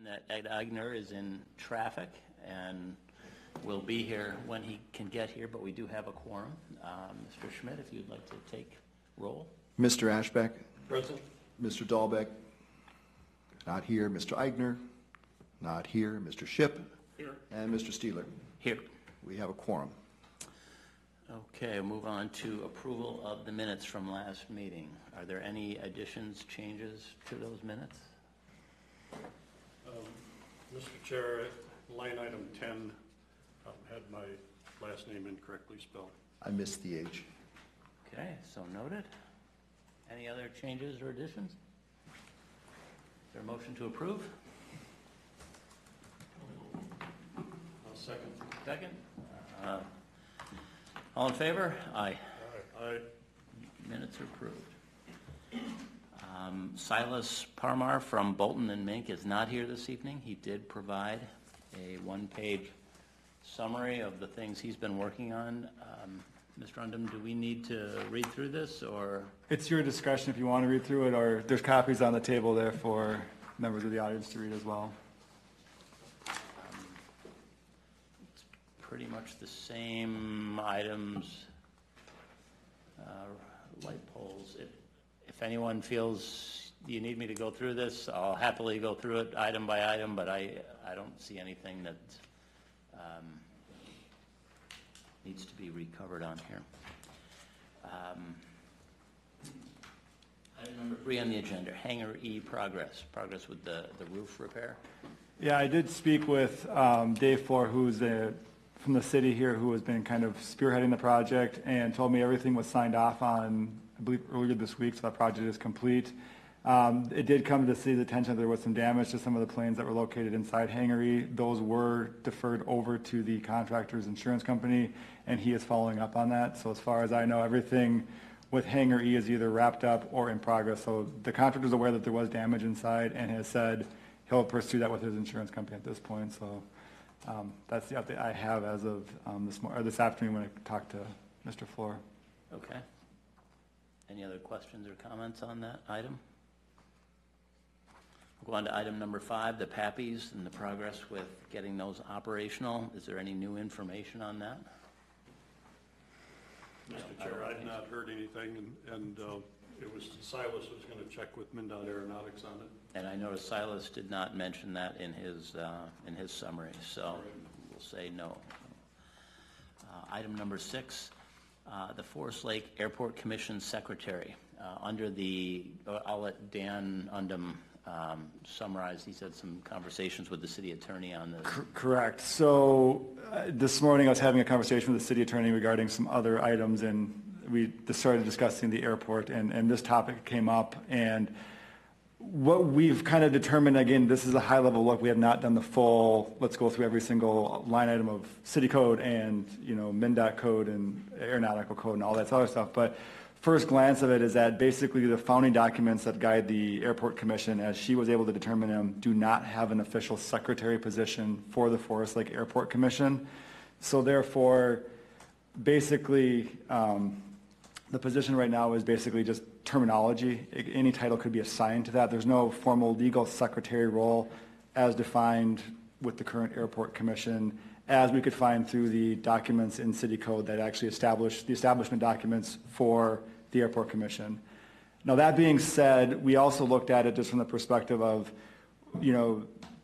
that Ed Eigner is in traffic and will be here when he can get here, but we do have a quorum. Mr. Schmidt, if you'd like to take roll. Mr. Ashbeck. Present. Mr. Dahlbeck. Not here. Mr. Eigner. Not here. Mr. Shipp. Here. And Mr. Steeler. Here. We have a quorum. Okay, we'll move on to approval of the minutes from last meeting. Are there any additions, changes to those minutes? Mr. Chair, line item 10 had my last name incorrectly spelled. I missed the H. Okay, so noted. Any other changes or additions? Is there a motion to approve? I'll second. Second? All in favor? Aye. Aye. Minutes are approved. Silas Parmar from Bolton and Mink is not here this evening. He did provide a one-page summary of the things he's been working on. Mr. Undum, do we need to read through this, or? It's your discretion if you want to read through it, or there's copies on the table there for members of the audience to read as well. It's pretty much the same items, light poles. If anyone feels you need me to go through this, I'll happily go through it item by item, but I don't see anything that needs to be recovered on here. Item number 3 on the agenda, Hangar E progress with the roof repair. Yeah, I did speak with Dave Floor, who's from the city here, who has been kind of spearheading the project, and told me everything was signed off on, I believe, earlier this week, so that project is complete. It did come to the city's attention that there was some damage to some of the planes that were located inside Hangar E. Those were deferred over to the contractor's insurance company, and he is following up on that. So as far as I know, everything with Hangar E is either wrapped up or in progress. So the contractor is aware that there was damage inside and has said he'll pursue that with his insurance company at this point. So that's the update I have as of this afternoon when I talked to Mr. Floor. Okay. Any other questions or comments on that item? We'll go on to item number 5, the PAPIs and the progress with getting those operational. Is there any new information on that? Mr. Chair, I've not heard anything, and it was Silas was going to check with MnDOT Aeronautics on it. And I noticed Silas did not mention that in his summary, so we'll say no. Item number 6, the Forest Lake Airport Commission Secretary. I'll let Dan Undum summarize. He's had some conversations with the city attorney on this. Correct. So this morning I was having a conversation with the city attorney regarding some other items, and we started discussing the airport, and this topic came up. And what we've kind of determined, again, this is a high-level look. We have not done the full, let's go through every single line item of city code and, MnDOT code and aeronautical code and all that other stuff. But first glance of it is that basically the founding documents that guide the Airport Commission, as she was able to determine them, do not have an official secretary position for the Forest Lake Airport Commission. So therefore, basically, the position right now is basically just terminology. Any title could be assigned to that. There's no formal legal secretary role as defined with the current Airport Commission, as we could find through the documents in city code that actually establish the establishment documents for the Airport Commission. Now, that being said, we also looked at it just from the perspective of,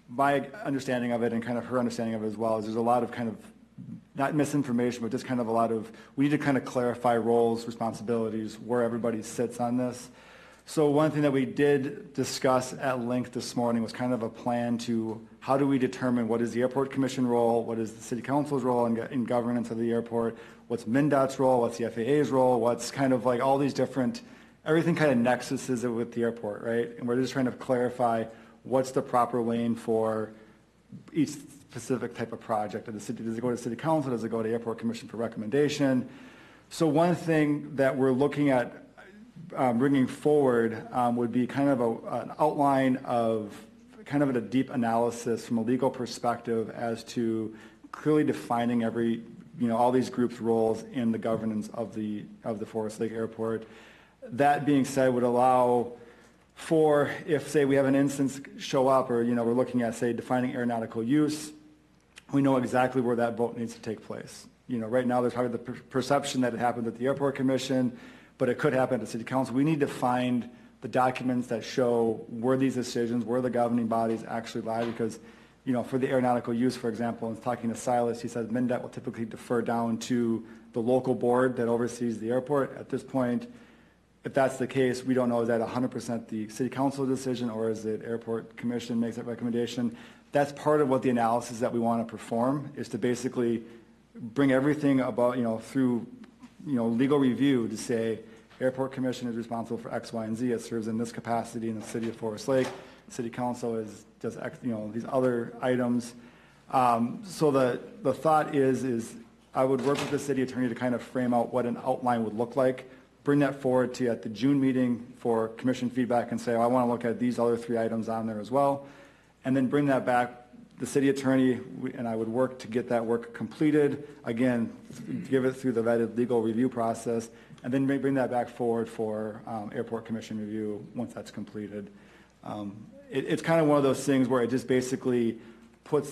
my understanding of it and kind of her understanding of it as well, is there's a lot of kind of, not misinformation, but just kind of we need to kind of clarify roles, responsibilities, where everybody sits on this. So one thing that we did discuss at length this morning was kind of a plan to how do we determine what is the Airport Commission role, what is the City Council's role in governance of the airport, what's MnDOT's role, what's the FAA's role, what's kind of like all these different, everything kind of nexuses with the airport, right? And we're just trying to clarify what's the proper lane for each specific type of project. Does it go to City Council? Does it go to Airport Commission for recommendation? So one thing that we're looking at bringing forward would be kind of an outline of kind of a deep analysis from a legal perspective as to clearly defining all these groups' roles in the governance of the Forest Lake Airport. That being said, would allow for if, say, we have an instance show up, or, you know, we're looking at, say, defining aeronautical use, we know exactly where that vote needs to take place. You know, right now, there's probably the perception that it happened at the Airport Commission, but it could happen at the City Council. We need to find the documents that show where these decisions, where the governing bodies actually lie, because, you know, for the aeronautical use, for example, and talking to Silas, he says MnDOT will typically defer down to the local board that oversees the airport. At this point, if that's the case, we don't know, is that 100% the City Council decision, or is it Airport Commission makes that recommendation? That's part of what the analysis that we want to perform, is to basically bring everything about, you know, through, you know, legal review to say, Airport Commission is responsible for X, Y, and Z. It serves in this capacity in the city of Forest Lake. City Council does X, you know, these other items. So the thought is I would work with the city attorney to kind of frame out what an outline would look like, bring that forward to you at the June meeting for commission feedback, and say, oh, I want to look at these other 3 items on there as well, and then bring that back. The city attorney and I would work to get that work completed, again, give it through the vetted legal review process, and then bring that back forward for Airport Commission review once that's completed. It's kind of one of those things where it just basically puts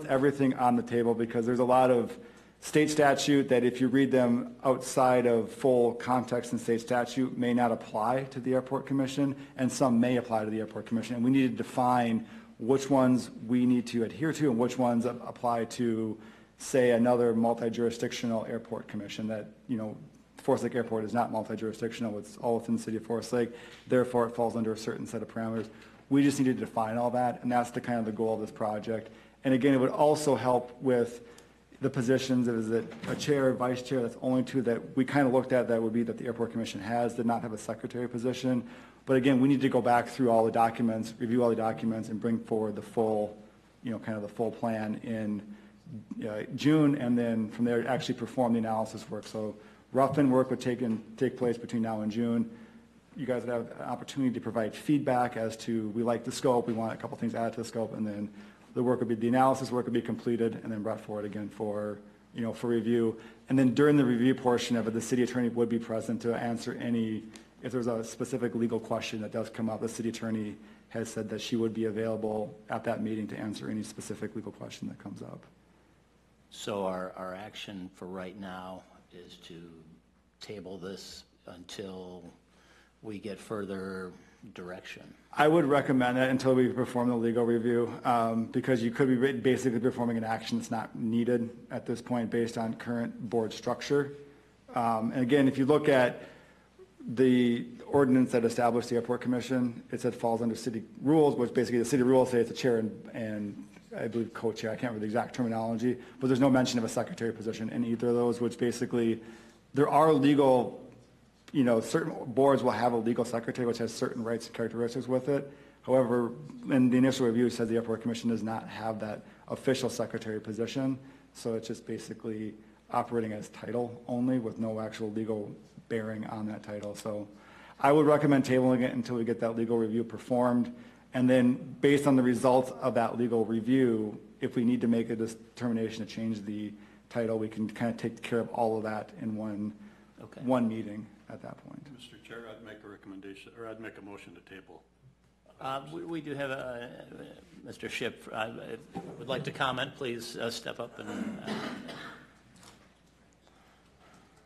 everything on the table, because there's a lot of state statute that, if you read them outside of full context in state statute, may not apply to the Airport Commission, and some may apply to the Airport Commission. And we need to define which ones we need to adhere to and which ones apply to, say, another multi-jurisdictional airport commission. That, you know, Forest Lake Airport is not multi-jurisdictional. It's all within the city of Forest Lake. Therefore, it falls under a certain set of parameters. We just need to define all that, and that's the kind of the goal of this project. And again, it would also help with the positions. Is it a chair, vice chair? That's only 2 that we kind of looked at. That would be that the Airport Commission did not have a secretary position. But again, we need to go back through all the documents, review all the documents, and bring forward the full, you know, kind of the full plan in June, and then from there actually perform the analysis work. So rough-in work would take place between now and June. You guys would have an opportunity to provide feedback as to, we like the scope, we want a couple things added to the scope, and then the analysis work would be completed and then brought forward again for, you know, for review. And then during the review portion of it, the city attorney would be present to answer any, if there's a specific legal question that does come up. The city attorney has said that she would be available at that meeting to answer any specific legal question that comes up. So our action for right now is to table this until we get further direction. I would recommend that until we perform the legal review, because you could be basically performing an action that's not needed at this point based on current board structure. And again, if you look at the ordinance that established the Airport Commission, it said falls under city rules, which basically the city rules say it's a chair and I believe co-chair. I can't remember the exact terminology, but there's no mention of a secretary position in either of those, which basically there are legal, you know, certain boards will have a legal secretary which has certain rights and characteristics with it. However, in the initial review, it says the Airport Commission does not have that official secretary position, so it's just basically operating as title only with no actual legal bearing on that title. So I would recommend tabling it until we get that legal review performed, and then based on the results of that legal review, if we need to make a determination to change the title, we can kind of take care of all of that in one meeting at that point. Mr. Chair, I'd make a recommendation, or I'd make a motion to table. We do have Mr. Shipp would like to comment. Please step up and.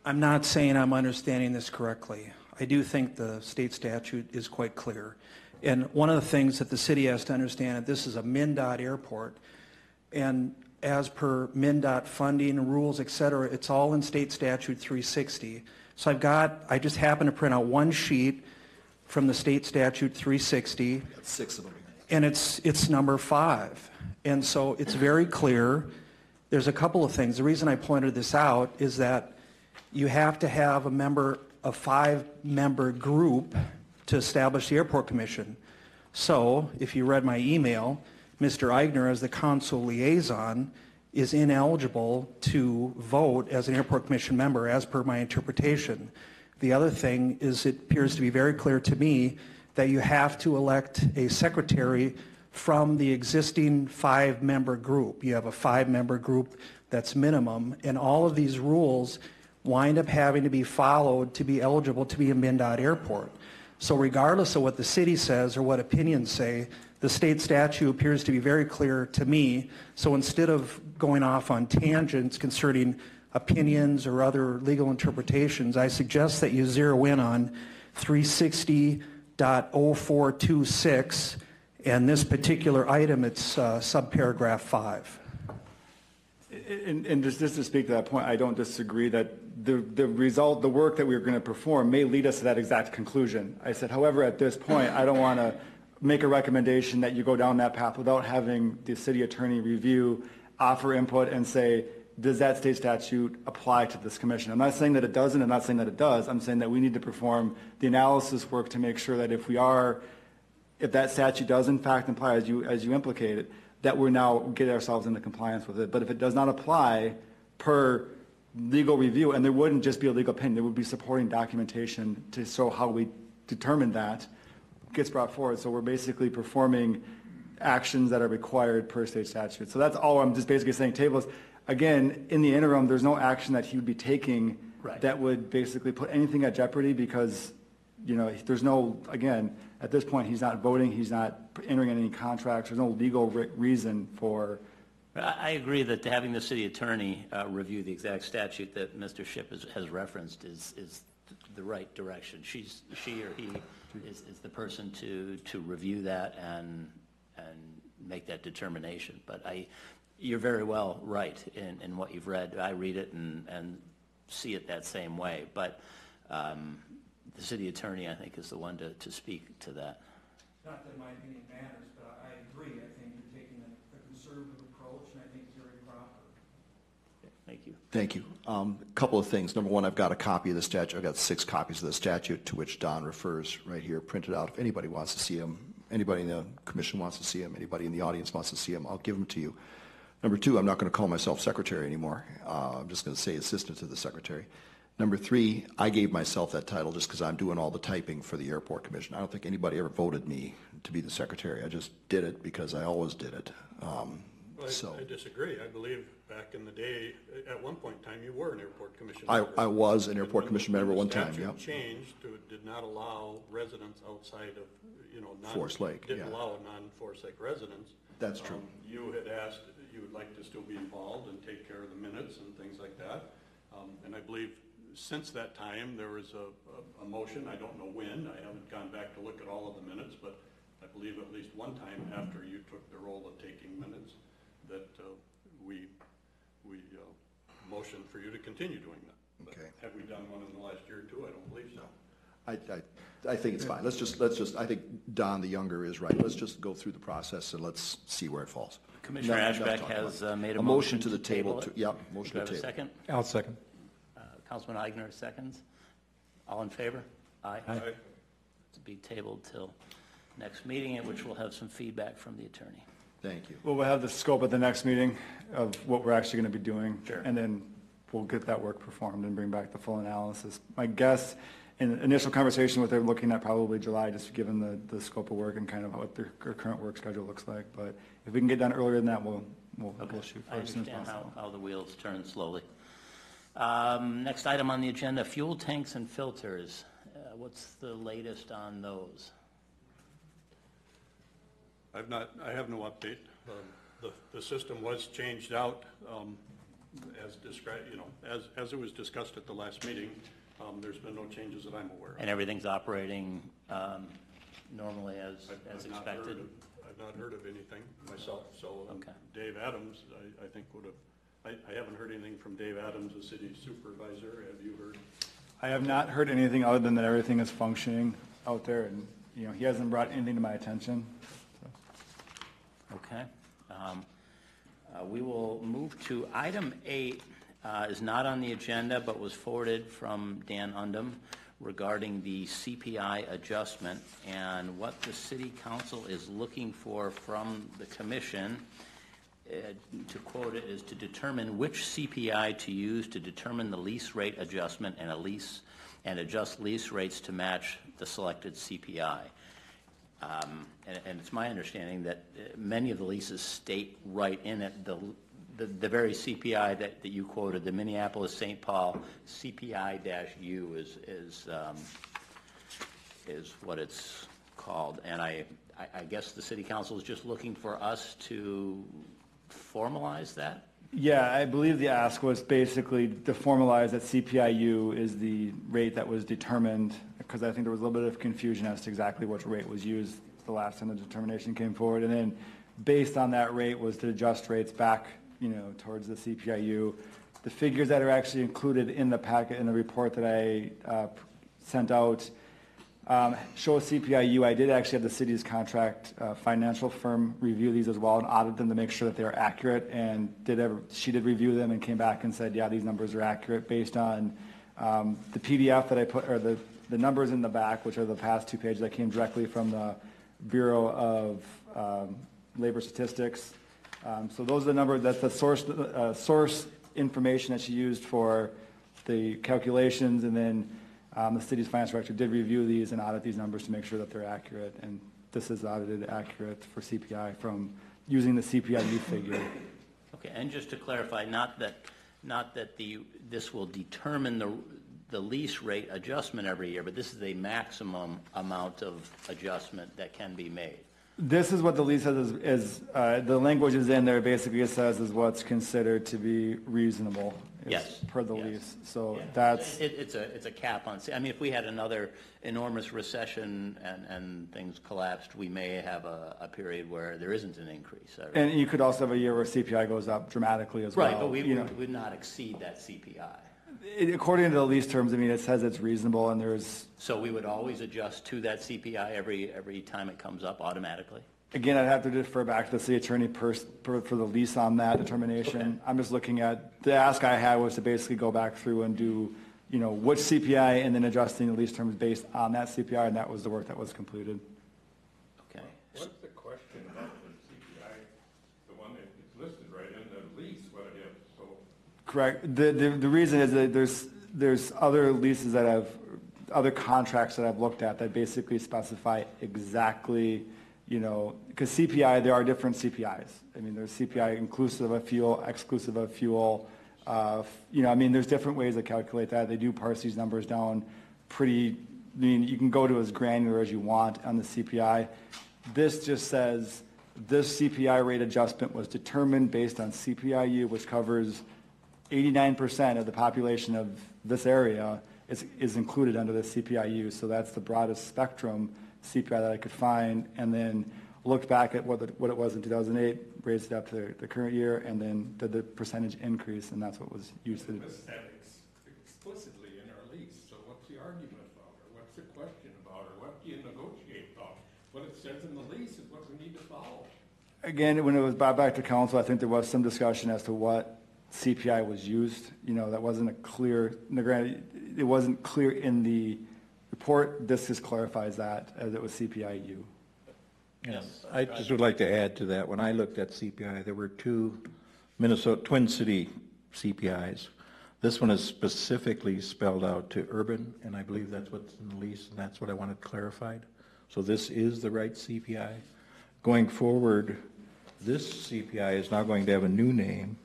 I'm not saying I'm understanding this correctly. I do think the state statute is quite clear. And one of the things that the city has to understand, that this is a MnDOT airport, and as per MnDOT funding, rules, et cetera, it's all in state statute 360. So I just happened to print out one sheet from the state statute 360. 6 of them. And it's number 5. And so it's very clear. There's a couple of things. The reason I pointed this out is that you have to have a 5-member group to establish the Airport Commission. So if you read my email, Mr. Eigner, as the council liaison, is ineligible to vote as an Airport Commission member as per my interpretation. The other thing is, it appears to be very clear to me that you have to elect a secretary from the existing 5-member group. You have a 5-member group that's minimum, and all of these rules wind up having to be followed to be eligible to be a MnDOT airport. So regardless of what the city says or what opinions say, the state statute appears to be very clear to me. So instead of going off on tangents concerning opinions or other legal interpretations, I suggest that you zero in on 360.0426, and this particular item, it's subparagraph 5. And just to speak to that point, I don't disagree that the result, the work that we're going to perform may lead us to that exact conclusion. I said, however, at this point, I don't want to make a recommendation that you go down that path without having the city attorney review, offer input, and say, does that state statute apply to this commission? I'm not saying that it doesn't, I'm not saying that it does. I'm saying that we need to perform the analysis work to make sure that if that statute does in fact apply as you implicated, that we're now get ourselves into compliance with it. But if it does not apply per legal review, and there wouldn't just be a legal opinion, there would be supporting documentation to show how we determine that gets brought forward. So we're basically performing actions that are required per state statute. So that's all I'm just basically saying. Tables, again, in the interim, there's no action that he would be taking that would basically put anything at jeopardy because, there's no, again, at this point, he's not voting, he's not entering any contracts, there's no legal reason for. I agree that having the city attorney review the exact statute that Mr. Shipp has referenced is the right direction. She or he is the person to review that and make that determination. But you're very well right in what you've read. I read it and see it that same way. But the city attorney, I think, is the one to speak to that. Not that my opinion matters, but I agree. I think you're taking a conservative approach, and I think it's very proper. Thank you. Thank you. Couple of things. Number one, I've got a copy of the statute. I've got 6 copies of the statute to which Don refers right here, printed out. If anybody wants to see them, anybody in the commission wants to see them, anybody in the audience wants to see them, I'll give them to you. Number 2, I'm not going to call myself secretary anymore. I'm just going to say assistant to the secretary. Number 3, I gave myself that title just because I'm doing all the typing for the airport commission. I don't think anybody ever voted me to be the secretary. I just did it because I always did it. I disagree. I believe back in the day, at one point in time, you were an airport commission member. I was an airport commission member one time, The yep. statute changed, did not allow residents outside of, Forest Lake, didn't yeah. allow non-Forest Lake residents. That's true. You had asked, you would like to still be involved and take care of the minutes and things like that. And I believe since that time, there was a motion, I don't know when, I haven't gone back to look at all of the minutes, but I believe at least one time after you took the role of taking minutes, that we motioned for you to continue doing that. But Okay. have we done one in the last year or two? I don't believe so. I think it's fine. Let's just, I think Don the younger is right. Let's just go through the process and let's see where it falls. Commissioner Ashbeck has made a motion to the table. it. Yep, motion Do I to have a table. second? I'll second. Councilman Eigner seconds. All in favor? Aye. Aye. To be tabled till next meeting, at which we'll have some feedback from the attorney. Thank you. Well, we'll have the scope at the next meeting of what we're actually going to be doing. Sure. And then we'll get that work performed and bring back the full analysis. My guess, in initial conversation with them, looking at probably July, just given the scope of work and kind of what their current work schedule looks like. But if we can get done earlier than that, we'll shoot for I it as soon as understand possible. how the wheels turn slowly. Next item on the agenda, fuel tanks and filters. What's the latest on those? I have no update. The system was changed out, as described, as it was discussed at the last meeting. There's been no changes that I'm aware of. And everything's operating normally as I've not expected? I've not heard of anything myself, so Okay. Dave Adams, I think would have, I haven't heard anything from Dave Adams, the city supervisor. Have you heard? I have not heard anything other than that everything is functioning out there, and, he hasn't brought anything to my attention. Okay. We will move to item 8, is not on the agenda, but was forwarded from Dan Undum regarding the CPI adjustment and what the city council is looking for from the commission. To quote it, is to determine which CPI to use to determine the lease rate adjustment and adjust lease rates to match the selected CPI. And it's my understanding that many of the leases state right in it the very CPI that you quoted, the Minneapolis-St. Paul CPI-U is what it's called. And I guess the city council is just looking for us to formalize that? Yeah, I believe the ask was basically to formalize that CPIU is the rate that was determined, because I think there was a little bit of confusion as to exactly which rate was used the last time the determination came forward. And then based on that rate was to adjust rates back, towards the CPIU. The figures that are actually included in the packet, in the report that I sent out, show CPIU. I did actually have the city's contract financial firm review these as well and audit them to make sure that they are accurate, and she did review them and came back and said, yeah, these numbers are accurate based on the PDF that I put, or the numbers in the back, which are the past 2 pages that came directly from the Bureau of Labor Statistics. So those are the numbers, that's the source information that she used for the calculations, and then the city's finance director did review these and audit these numbers to make sure that they're accurate, and this is audited accurate for CPI from using the CPIU figure. Okay, and just to clarify, not that this will determine the lease rate adjustment every year, but this is a maximum amount of adjustment that can be made. This is what the lease says is the language is in there, basically it says is what's considered to be reasonable. Yes. Per the Yes. lease. So Yeah. that's, It's a cap on, I mean, if we had another enormous recession and things collapsed, we may have a period where there isn't an increase. and you could also have a year where CPI goes up dramatically as well. Right, but we would not exceed that CPI. According to the lease terms, I mean, it says it's reasonable, and there's, So we would always adjust to that CPI every time it comes up automatically? again, I'd have to defer back to the city attorney for the lease on that determination. Okay. I'm just looking at, the ask I had was to basically go back through and do, which CPI, and then adjusting the lease terms based on that CPI, and that was the work that was completed. Okay. What's the question about the CPI, the one that is listed right in the lease, what it is, so? Correct. The reason is that there's other leases that have, other contracts that I've looked at that basically specify exactly, because CPI, there are different CPIs. I mean, there's CPI inclusive of fuel, exclusive of fuel. There's different ways to calculate that. They do parse these numbers down pretty, you can go to as granular as you want on the CPI. This just says, this CPI rate adjustment was determined based on CPIU, which covers 89% of the population of this area is included under the CPIU. So that's the broadest spectrum CPI that I could find, and then looked back at what it was in 2008, raised it up to the current year, and then did the percentage increase, and that's what was used. It was said explicitly in our lease, so what's the argument about, or what's the question about, or what do you negotiate about? What it says in the lease is what we need to follow. Again, when it was brought back to council, I think there was some discussion as to what CPI was used. That wasn't it wasn't clear in the report. This just clarifies that as it was CPIU. Yes. I just would like to add to that. When I looked at CPI, there were 2 Minnesota Twin City CPIs. This one is specifically spelled out to urban, and I believe that's what's in the lease, and that's what I wanted clarified. So this is the right CPI. Going forward, this CPI is now going to have a new name.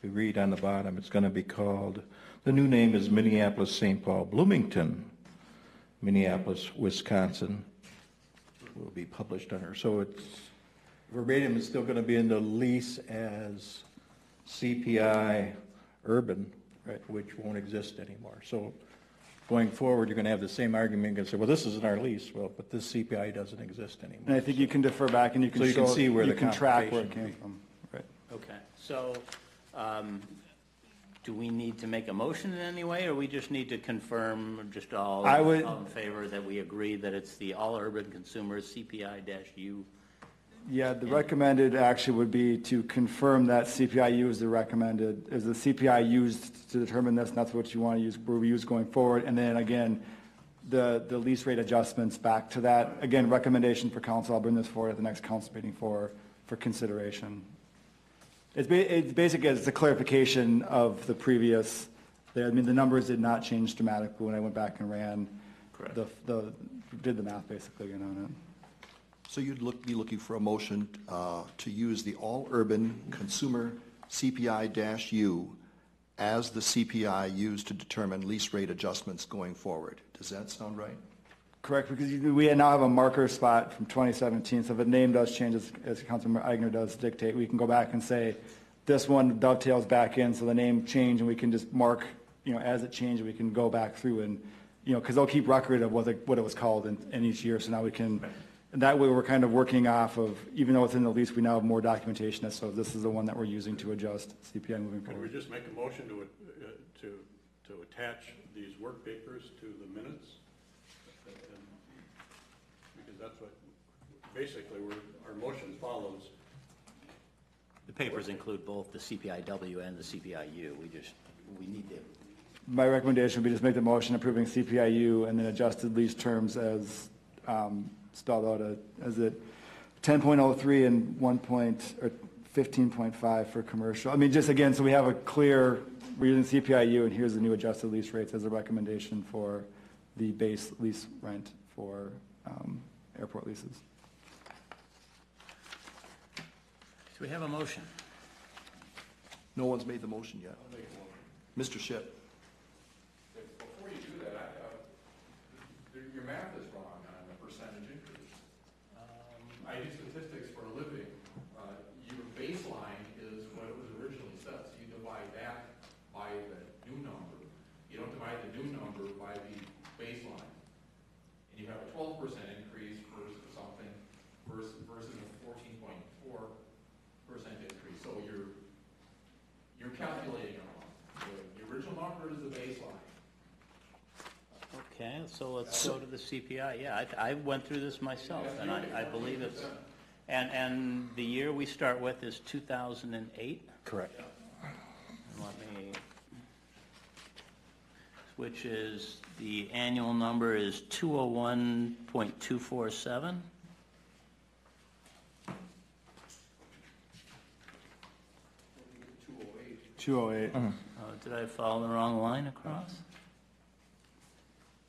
We read on the bottom, it's going to be called, the new name is Minneapolis-St. Paul Bloomington, Minneapolis, Wisconsin. Will be published under. So it's verbatim is still going to be in the lease as CPI urban, right, which won't exist anymore. So going forward, you're going to have the same argument. You're going to say, well, this isn't our lease. Well, but this CPI doesn't exist anymore. And I think you can defer back and you can So you can see where you the can track where it computation came from. Right. Okay, so, do we need to make a motion in any way, or we just need to confirm, just all in favor that we agree that it's the all urban consumers CPI-U? Yeah, the recommended action would be to confirm that CPIU is the CPI used to determine this, and that's what you want to use, will use going forward. And then again, the lease rate adjustments back to that. Again, recommendation for council, I'll bring this forward at the next council meeting for consideration. It's basically, it's a clarification of the previous, the numbers did not change dramatically when I went back and ran, Correct. Did the math basically again on it. So you'd be looking for a motion to use the all-urban consumer CPI-U as the CPI used to determine lease rate adjustments going forward. Does that sound right? Correct, because we now have a marker spot from 2017, so if a name does change, as Councilmember Eigner does dictate, we can go back and say, this one dovetails back in, so the name changed, and we can just mark, as it changed, we can go back through and, because they'll keep record of what it was called in each year, so now we can, and that way we're kind of working off of, even though it's in the lease, we now have more documentation, so this is the one that we're using to adjust CPI moving Can we forward. just make a motion to attach these work papers to the minutes? Because that's what, basically, our motion follows. The papers include both the CPIW and the CPIU. We need to, My recommendation would be just make the motion approving CPIU and then adjusted lease terms as spelled out as it 10.03 and 15.5 for commercial. I mean, just again, so we have a clear, we're using CPIU and here's the new adjusted lease rates as a recommendation for the base lease rent for airport leases. do we have a motion? No one's made the motion yet. Mr. Ship. Before you do that, your math is wrong on the percentage increase. I do statistics for a living. Your baseline is what it was originally set, so you divide that by the new number. You don't divide the new number by the baseline. And you have a 12% increase for something versus a 14.4% increase. So you're calculating it wrong. The original number is the baseline. Okay, so let's go to the CPI. Yeah, I went through this myself, and I believe it's, and the year we start with is 2008? Correct. Let me, which is, the annual number is 201.247. 208. Did I follow the wrong line across?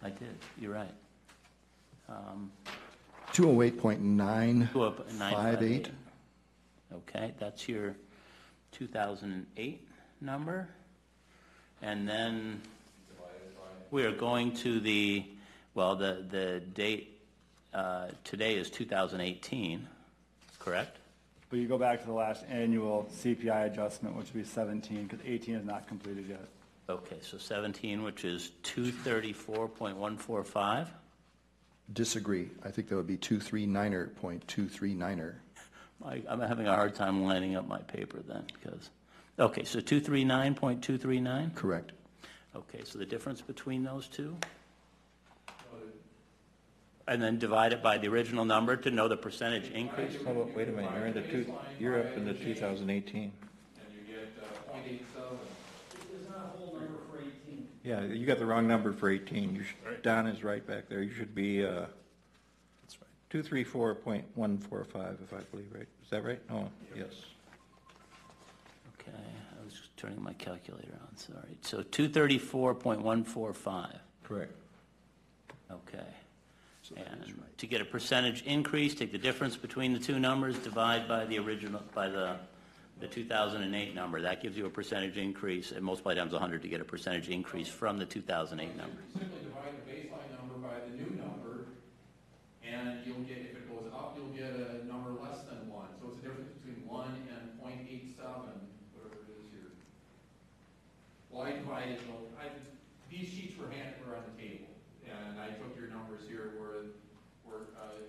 I did, you're right. 208.958. Okay, that's your 2008 number. And then we are going to the date, today is 2018, correct? But you go back to the last annual CPI adjustment, which would be 17, because 18 is not completed yet. Okay, so 17, which is 234.145. Disagree. I think that would be 239.239. I'm having a hard time lining up my paper then, because, okay, so 239.239? Correct. Okay, so the difference between those two? And then divide it by the original number to know the percentage increase? How about, wait a minute, you're up in the 2018. And you get 0.87. There's not a whole number for 18. Yeah, you got the wrong number for 18. Don is right back there. You should be, that's right, 234.145, if I believe, right? Is that right? Oh, yes. Okay, I was just turning my calculator on, sorry. So 234.145, Correct. okay. And to get a percentage increase, take the difference between the two numbers, divide by the original, by the 2008 number. That gives you a percentage increase, and multiply times 100 to get a percentage increase from the 2008 number. Simply divide the baseline number by the new number, and you'll get, if it goes up, you'll get a number less than 1. So it's a difference between 1 and 0.87, whatever it is here. Well, I divided, these sheets were on the table, and I took your numbers here where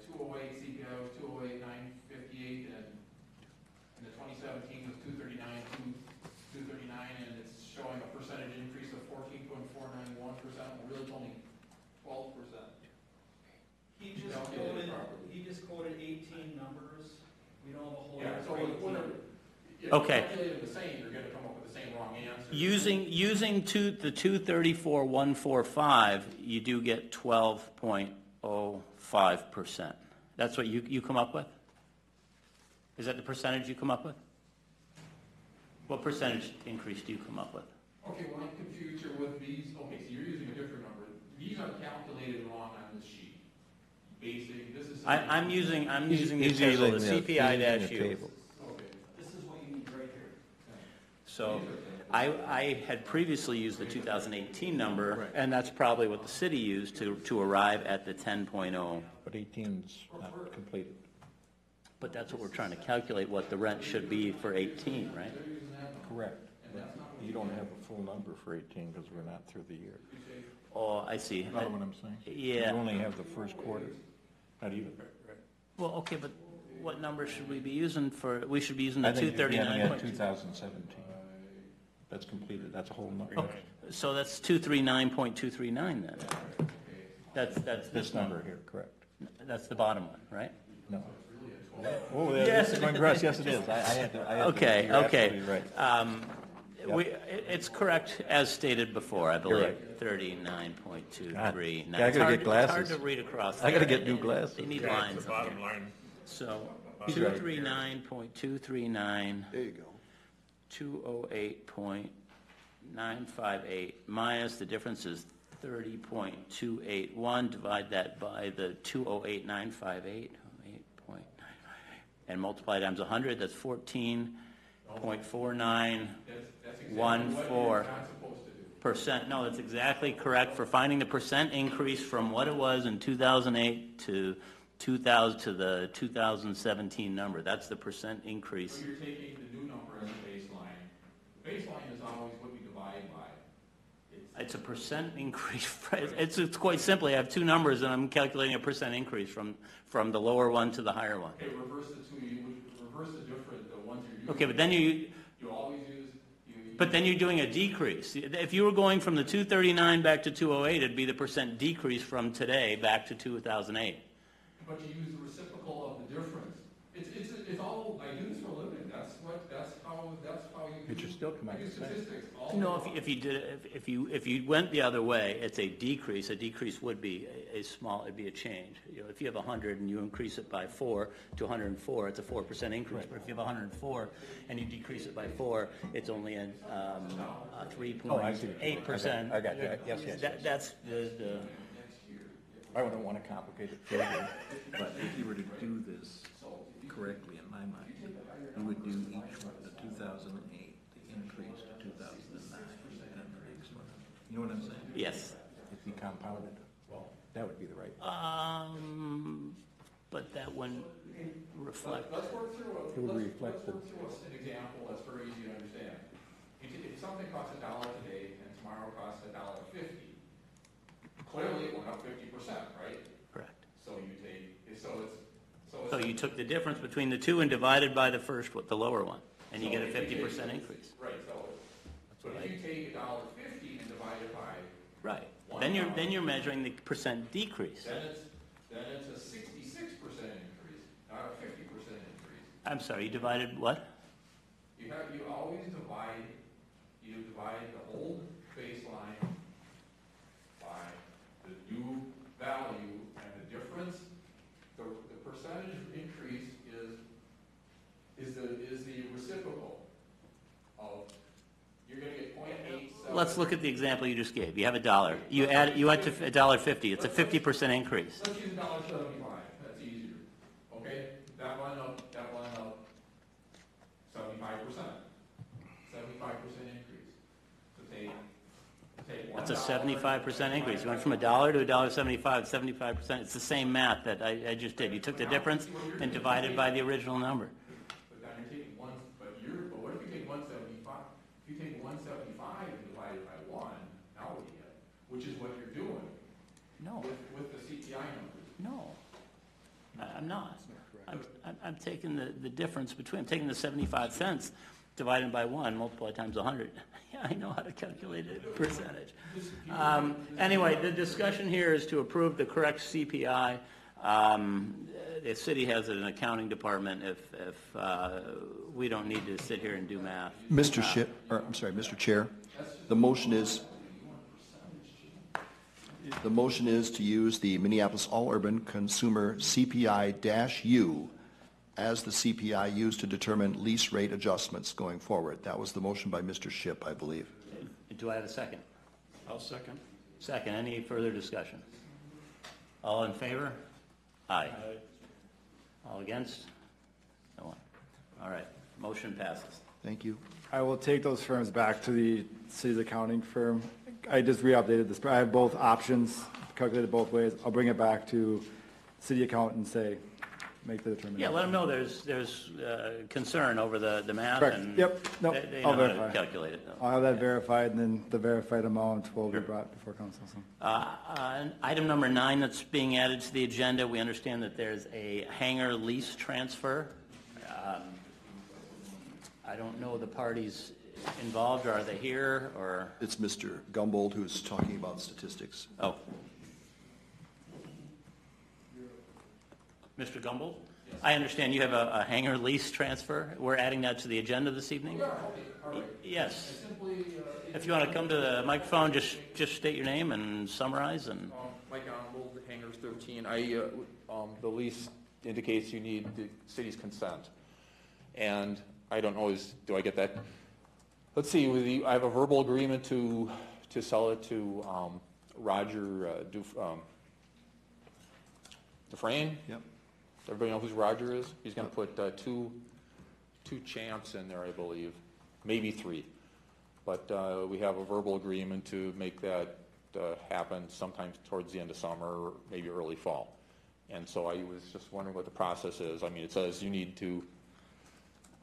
208 CPI was 208.958, and in the 2017 was 239, and it's showing a percentage increase of 14.491%. Really, it's only 12%. He just quoted 18 numbers. We don't have a whole. Yeah, so whatever. If Okay. you calculate them the same, you're going to come up with the same wrong answer. Using the 234.145, you do get 12.05%. That's what you come up with? Is that the percentage you come up with? What percentage increase do you come up with? Okay, well, I'm confused here with these. Okay, so you're using a different number. These are calculated wrong on this sheet. Basic, this is. I'm using the He's table, the using CPI-U. table. Okay. This is what you need right here. So I had previously used the 2018 number, and that's probably what the city used to arrive at the 10.0. But 18's not completed. But that's what we're trying to calculate, what the rent should be for 18, right? Correct. But you don't have a full number for 18 because we're not through the year. Oh, I see. Know what I'm saying? Yeah. You only have the first quarter, not even. Well, okay, but what number should we be using for, we should be using the I think you're getting at 239. 2017. That's completed, that's a whole number. So that's 239.239 then. That's This number here, correct? That's the bottom one, right? No. Oh, this is going across, yes it is. I had to. Okay, You're okay. absolutely right. It's correct as stated before, I believe. right. 39.239. God, I It's gotta hard- get glasses. It's hard to read across. I gotta there. get new glasses. They need Yeah, lines it's the up bottom there. line. So He's right. 239.239. There you go. 208.958 minus the difference is 30.281. Divide that by the 208.958, and multiply times 100. That's 14.4914%. No, that's exactly correct for finding the percent increase from what it was in 2008 to 2000 to the 2017 number. That's the percent increase. So you're taking the new number as a baseline. The baseline is always what you divide by. It's a percent increase. It's quite simply, I have two numbers and I'm calculating a percent increase from the lower one to the higher one. Okay, reverse the two, you would reverse the different, the ones you're using. Okay, but then you always use, but then you're doing a decrease. If you were going from the 239 back to 208, it'd be the percent decrease from today back to 2008. but you use the reciprocal of the difference. It's all, I do this for a living, that's how you. But you're still coming I do out the same. statistics all No, day long. if you went the other way, it's a decrease. A decrease would be it'd be a change. If you have 100 and you increase it by 4 to 104, it's a 4% increase. But if you have 104 and you decrease it by 4, it's only a 3.8%. I got you. Yes. That's the. I don't want to complicate it further, but if you were to do this correctly in my mind, you would do each one, the 2008, the increase to 2009, and the next one. You know what I'm saying? Yes. It'd be compounded. That would be the right. But that wouldn't reflect. Let's work through It would reflect an example that's very easy to understand. If something costs $1 today and tomorrow costs $1.50, clearly it went up 50%, right? Correct. So you take, So you took the difference between the two and divided by the lower one, and you get a 50% increase. Right, so if you take $1.50 and divide it by, Right. Then you're measuring the percent decrease. then it's a 66% increase, not a 50% increase. I'm sorry, you divided what? You always divide the old baseline by the new value, and the difference, the percentage increase is the reciprocal of, you're gonna get 0.87. Let's look at the example you just gave. You have $1. You went to $1.50. It's a 50% increase. Let's use $1.75, that's easier, okay? That went up 75%. 75% increase. So take That's a $1. 75% increase. You went from $1 to $1.75, 75%. It's the same math that I just did. You took the difference and divided by the original number. But then you're taking one, but what if you take 175? If you take 175 and divide it by 1, now what do you get? Which is what you're doing No, with the CPI numbers. no. I'm not. I'm taking the difference between, I'm taking the 75 cents, divided by 1, multiplied times 100. Yeah, I know how to calculate a percentage. Anyway, the discussion here is to approve the correct CPI. The city has an accounting department. If we don't need to sit here and do math. Mr. Chair, the motion is to use the Minneapolis All-Urban Consumer CPI-U as the CPI used to determine lease rate adjustments going forward. That was the motion by Mr. Shipp, I believe. Do I have a second? I'll second. Second. Any further discussion? All in favor? Aye. All against? No one. All right. Motion passes. Thank you. I will take those firms back to the city's accounting firm. I just re-updated this, I have both options, calculated both ways. I'll bring it back to city accountant and say, make the determination. Yeah, let them know there's concern over the math. Correct. And Yep. Nope. They I'll know how verify. to calculate it. I'll have that verified, and then the verified amount will be brought before council. So. Item number 9 that's being added to the agenda, we understand that there's a hangar lease transfer. I don't know the parties involved. Are they here, or? It's Mr. Gumbold who's talking about statistics. Oh. Mr. Gumble? I understand you have a hangar lease transfer. We're adding that to the agenda this evening? Yes. If you want to come to the microphone, just state your name and summarize. And Mike Arnold, Hangars 13. The lease indicates you need the city's consent. And I don't always, do I get that? Let's see, I have a verbal agreement to sell it to Roger Dufresne. Yep. Everybody know who Roger is? He's going to put two champs in there, I believe, maybe 3. But we have a verbal agreement to make that happen sometime towards the end of summer, or maybe early fall. And so I was just wondering what the process is. I mean, it says you need to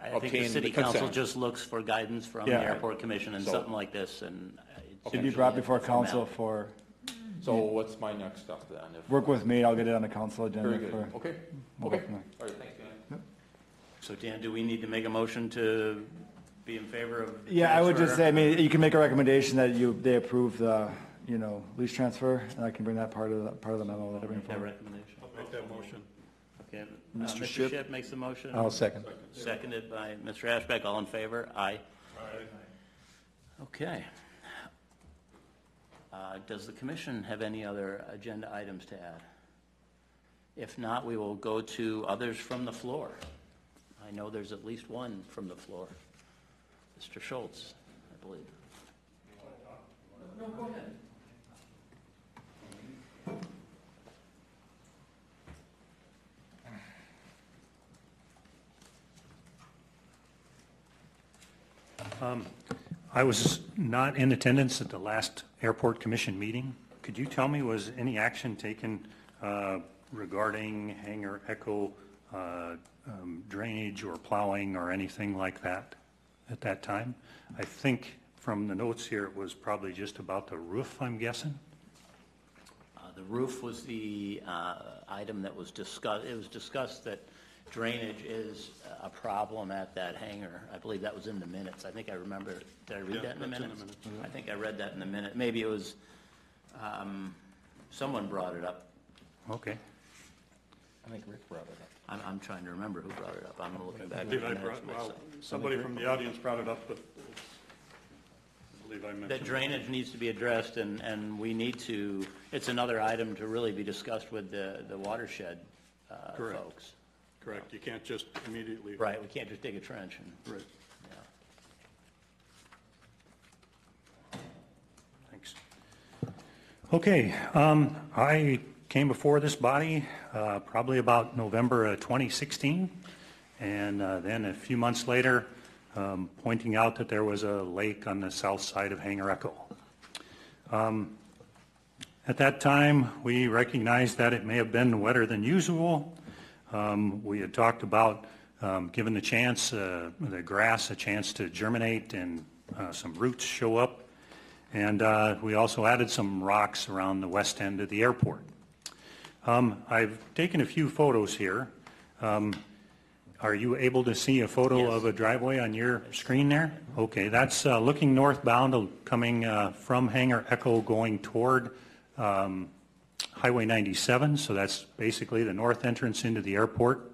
I think the obtain city the council consent. just looks for guidance from the Yeah. airport commission and So- something like this, and It'd be brought before essentially a council formality. for, So what's my next step then? work with me, I'll get it on the council agenda. Very good. For, Okay. we'll go Okay. from there. All right, thanks, Dan. So Dan, do we need to make a motion to be in favor of? the Yeah, I would just transfer? say, I mean, you can make a recommendation that they approve the, lease transfer, and I can bring that part of the memo that I bring Make that forward. recommendation. I'll make that motion. Okay. Mr. Mr. Shipp? Shipp makes the motion. I'll second. Seconded by Mr. Ashbeck. All in favor? Aye. Okay. Does the commission have any other agenda items to add? If not, we will go to others from the floor. I know there's at least one from the floor. Mr. Schultz, I believe. No, go ahead. I was not in attendance at the last Airport Commission meeting. Could you tell me, was any action taken regarding Hangar Echo drainage or plowing or anything like that at that time? I think from the notes here, it was probably just about the roof, I'm guessing? The roof was the item that was discussed. It was discussed that drainage is a problem at that hangar. I believe that was in the minutes. I think I remember, did I read Yeah, that in the that's in the minutes? minutes. I think I read that in the minute. Maybe it was, someone brought it up. Okay. I think Rick brought it up. I'm trying to remember who brought it up. I'm looking back I at the believe I minutes brought, well, myself. somebody from the audience brought it up, but I believe I mentioned. That drainage needs to be addressed, and we need to, it's another item to really be discussed with the watershed Correct. folks. Correct, you can't just immediately. Right, we can't just dig a trench and, Right. yeah. Thanks. Okay, I came before this body probably about November 2016, and then a few months later, pointing out that there was a lake on the south side of Hangar Echo. At that time, we recognized that it may have been wetter than usual. We had talked about giving the chance, the grass a chance to germinate and some roots show up. And we also added some rocks around the west end of the airport. I've taken a few photos here. Are you able to see a photo Yes. of a driveway on your screen there? Okay, that's looking northbound, coming from Hangar Echo going toward Highway 97, so that's basically the north entrance into the airport.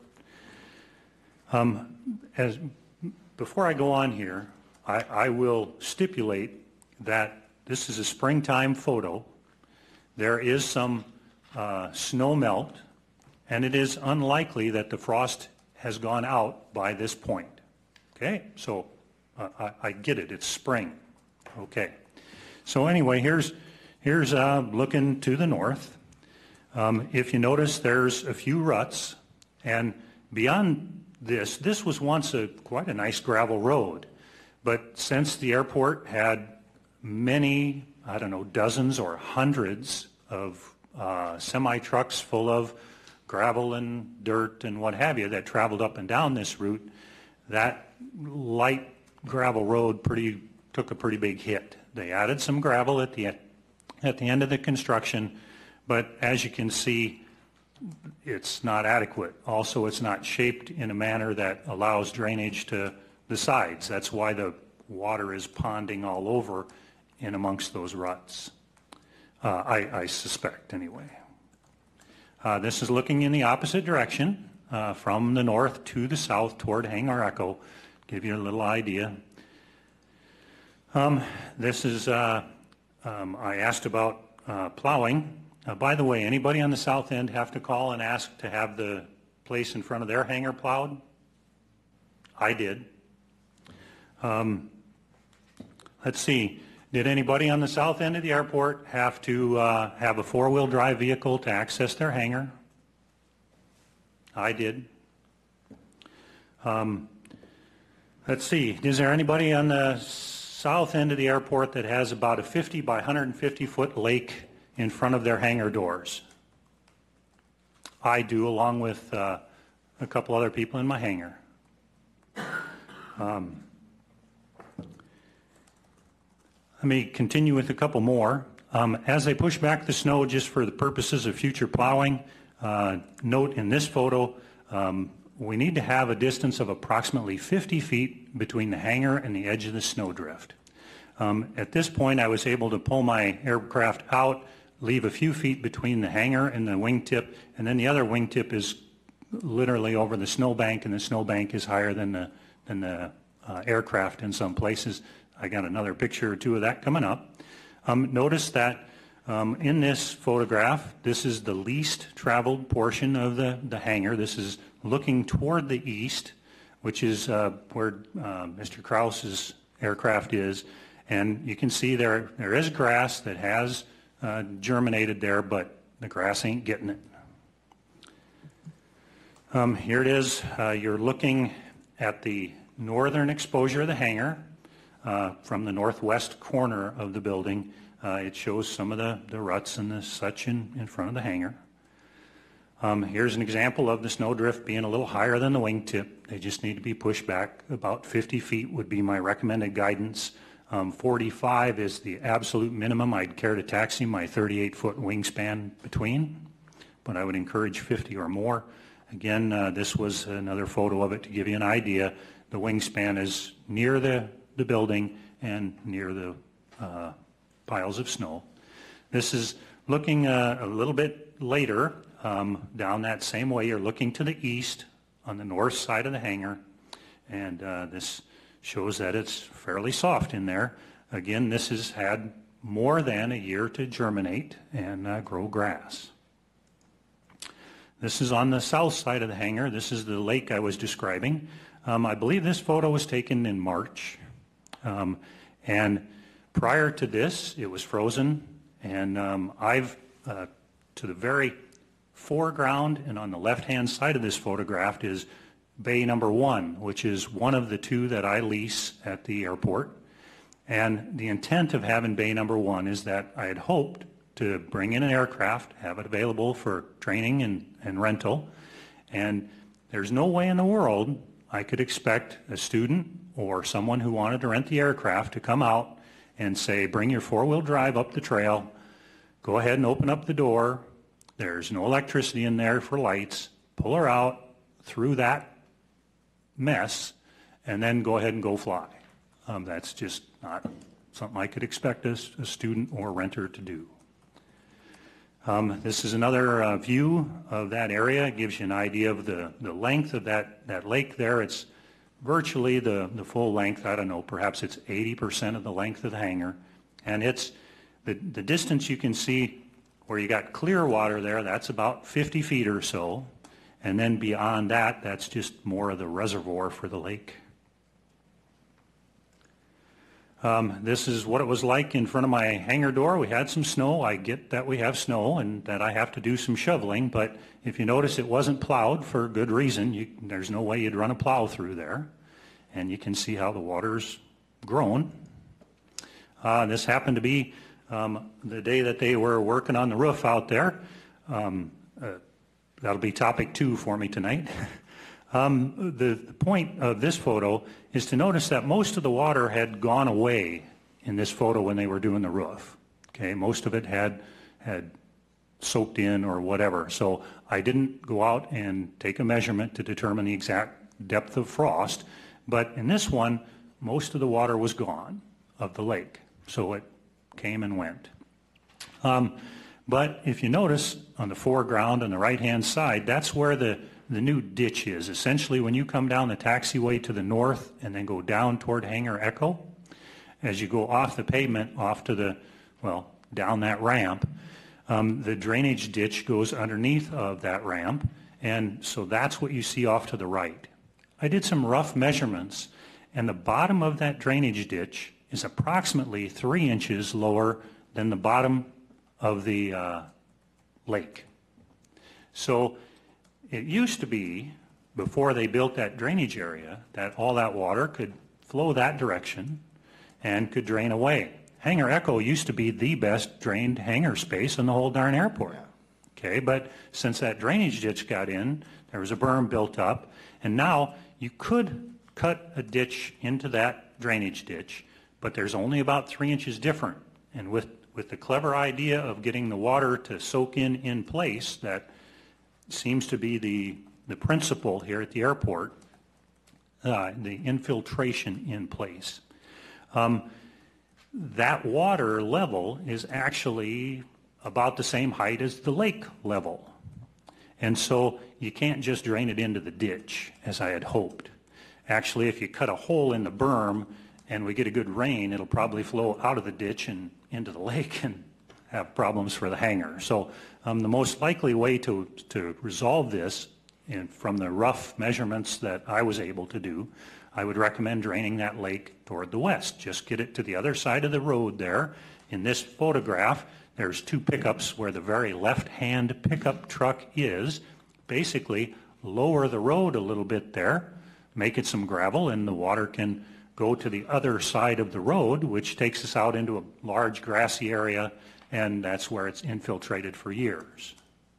Before I go on here, I will stipulate that this is a springtime photo. There is some snow melt, and it is unlikely that the frost has gone out by this point. Okay, so I get it, it's spring. Okay, so anyway, here's looking to the north. If you notice, there's a few ruts, and beyond this was once quite a nice gravel road. But since the airport had many, I don't know, dozens or hundreds of semi-trucks full of gravel and dirt and what have you that traveled up and down this route, that light gravel road took a pretty big hit. They added some gravel at the end of the construction, but as you can see, it's not adequate. Also, it's not shaped in a manner that allows drainage to the sides. That's why the water is ponding all over in amongst those ruts, I suspect anyway. This is looking in the opposite direction, from the north to the south toward Hangar Echo. Give you a little idea. This is, I asked about plowing. By the way, anybody on the south end have to call and ask to have the place in front of their hangar plowed? I did. Let's see. Did anybody on the south end of the airport have to have a four-wheel drive vehicle to access their hangar? I did. Let's see. Is there anybody on the south end of the airport that has about a 50 by 150 foot lake in front of their hangar doors? I do, along with a couple other people in my hangar. Let me continue with a couple more. As they push back the snow just for the purposes of future plowing, note in this photo, we need to have a distance of approximately 50 feet between the hangar and the edge of the snowdrift. At this point, I was able to pull my aircraft out, leave a few feet between the hangar and the wingtip, and then the other wingtip is literally over the snowbank, and the snowbank is higher than the aircraft in some places. I got another picture or two of that coming up. Notice that in this photograph, this is the least traveled portion of the hangar. This is looking toward the east, which is where Mr. Krause's aircraft is. And you can see there is grass that has germinated there, but the grass ain't getting it. Here it is. You're looking at the northern exposure of the hangar from the northwest corner of the building. It shows some of the ruts and the such in front of the hangar. Here's an example of the snowdrift being a little higher than the wingtip. They just need to be pushed back. About 50 feet would be my recommended guidance. 45 is the absolute minimum I'd care to taxi my 38-foot wingspan between, but I would encourage 50 or more. Again, this was another photo of it to give you an idea. The wingspan is near the building and near the piles of snow. This is looking a little bit later down that same way. You're looking to the east on the north side of the hangar, and this shows that it's fairly soft in there. Again, this has had more than a year to germinate and grow grass. This is on the south side of the hangar. This is the lake I was describing. I believe this photo was taken in March. And prior to this, it was frozen. And I've, to the very foreground and on the left-hand side of this photograph is bay number 1, which is one of the two that I lease at the airport. And the intent of having bay number 1 is that I had hoped to bring in an aircraft, have it available for training and rental. And there's no way in the world I could expect a student or someone who wanted to rent the aircraft to come out and say, bring your four-wheel drive up the trail, go ahead and open up the door, there's no electricity in there for lights, pull her out through that mess, and then go ahead and go fly. That's just not something I could expect a student or renter to do. This is another view of that area. It gives you an idea of the length of that lake there. It's virtually the full length. I don't know, perhaps it's 80% of the length of the hangar. And it's the distance you can see where you got clear water there, that's about 50 feet or so. And then beyond that, that's just more of the reservoir for the lake. This is what it was like in front of my hangar door. We had some snow. I get that we have snow and that I have to do some shoveling, but if you notice it wasn't plowed for good reason. There's no way you'd run a plow through there. And you can see how the water's grown. This happened to be the day that they were working on the roof out there. That'll be topic 2 for me tonight. The point of this photo is to notice that most of the water had gone away in this photo when they were doing the roof. Okay, most of it had soaked in or whatever. So I didn't go out and take a measurement to determine the exact depth of frost, but in this one, most of the water was gone of the lake. So it came and went. But if you notice on the foreground on the right-hand side, that's where the new ditch is. Essentially, when you come down the taxiway to the north and then go down toward Hangar Echo, as you go off the pavement, off to the, well, down that ramp, the drainage ditch goes underneath of that ramp, and so that's what you see off to the right. I did some rough measurements, and the bottom of that drainage ditch is approximately 3 inches lower than the bottom of the lake. So it used to be, before they built that drainage area, that all that water could flow that direction and could drain away. Hangar Echo used to be the best drained hangar space in the whole darn airport. Okay, but since that drainage ditch got in, there was a berm built up, and now you could cut a ditch into that drainage ditch, but there's only about 3 inches different. And with the clever idea of getting the water to soak in place, that seems to be the principle here at the airport, the infiltration in place. That water level is actually about the same height as the lake level. And so you can't just drain it into the ditch, as I had hoped. Actually, if you cut a hole in the berm and we get a good rain, it'll probably flow out of the ditch and into the lake and have problems for the hangar. So the most likely way to resolve this, and from the rough measurements that I was able to do, I would recommend draining that lake toward the west. Just get it to the other side of the road there. In this photograph, there's 2 pickups where the very left-hand pickup truck is. Basically, lower the road a little bit there, make it some gravel, and the water can go to the other side of the road, which takes us out into a large grassy area, and that's where it's infiltrated for years.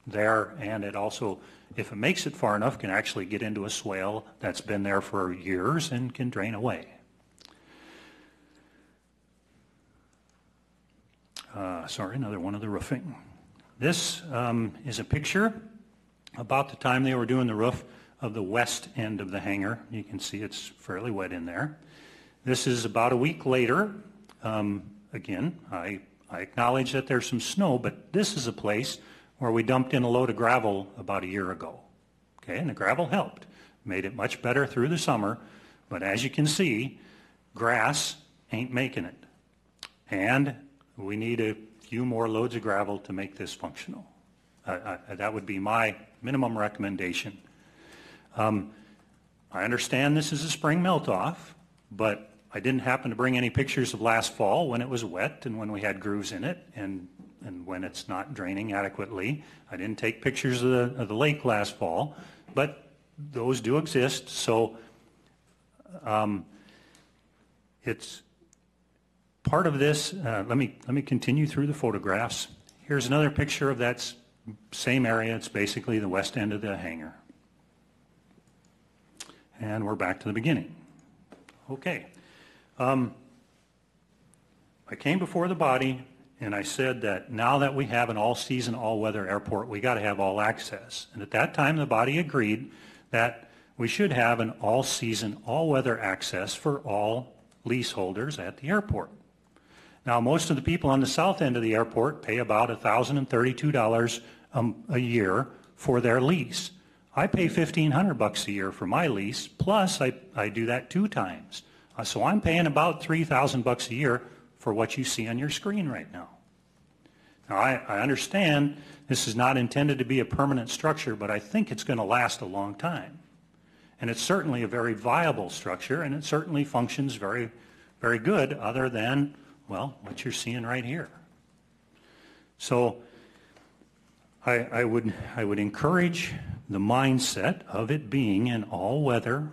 There, and it also, if it makes it far enough, can actually get into a swale that's been there for years and can drain away. Sorry, another one of the roofing. This is a picture about the time they were doing the roof of the west end of the hangar. You can see it's fairly wet in there. This is about a week later. Again, I acknowledge that there's some snow, but this is a place where we dumped in a load of gravel about a year ago. Okay, and the gravel helped, made it much better through the summer, but as you can see, grass ain't making it. And we need a few more loads of gravel to make this functional. That would be my minimum recommendation. I understand this is a spring melt-off, but I didn't happen to bring any pictures of last fall when it was wet and when we had grooves in it and when it's not draining adequately. I didn't take pictures of the lake last fall, but those do exist. So it's part of this. Let me continue through the photographs. Here's another picture of that same area. It's basically the west end of the hangar. And we're back to the beginning. Okay. I came before the body and I said that now that we have an all-season, all-weather airport, we got to have all access. And at that time, the body agreed that we should have an all-season, all-weather access for all leaseholders at the airport. Now, most of the people on the south end of the airport pay about $1,032 a year for their lease. I pay $1,500 a year for my lease, plus I do that 2 times. So I'm paying about $3,000 a year for what you see on your screen right now. Now, I understand this is not intended to be a permanent structure, but I think it's going to last a long time. And it's certainly a very viable structure, and it certainly functions very, very good other than, well, what you're seeing right here. So I would encourage the mindset of it being an all-weather,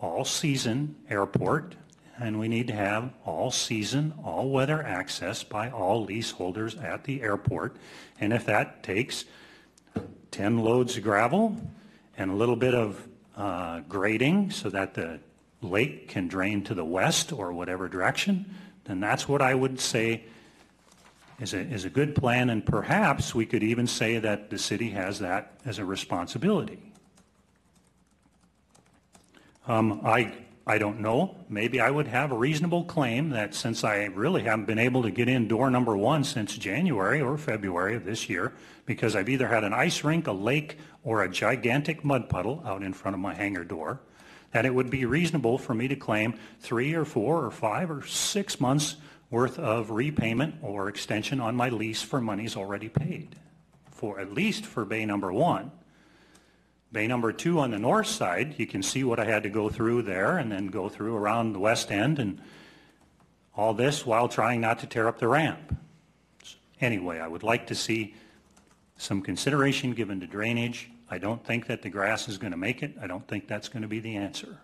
all-season airport. and we need to have all-season, all-weather access by all leaseholders at the airport. And if that takes 10 loads of gravel and a little bit of grading so that the lake can drain to the west or whatever direction, then that's what I would say is a good plan, and perhaps we could even say that the city has that as a responsibility. I don't know. Maybe I would have a reasonable claim that since I really haven't been able to get in door number 1 since January or February of this year, because I've either had an ice rink, a lake, or a gigantic mud puddle out in front of my hangar door, that it would be reasonable for me to claim 3 or 4 or 5 or 6 months worth of repayment or extension on my lease for monies already paid, for at least for bay number 1. Bay number 2 on the north side, you can see what I had to go through there and then go through around the west end, and all this while trying not to tear up the ramp. Anyway, I would like to see some consideration given to drainage. I don't think that the grass is going to make it. I don't think that's going to be the answer.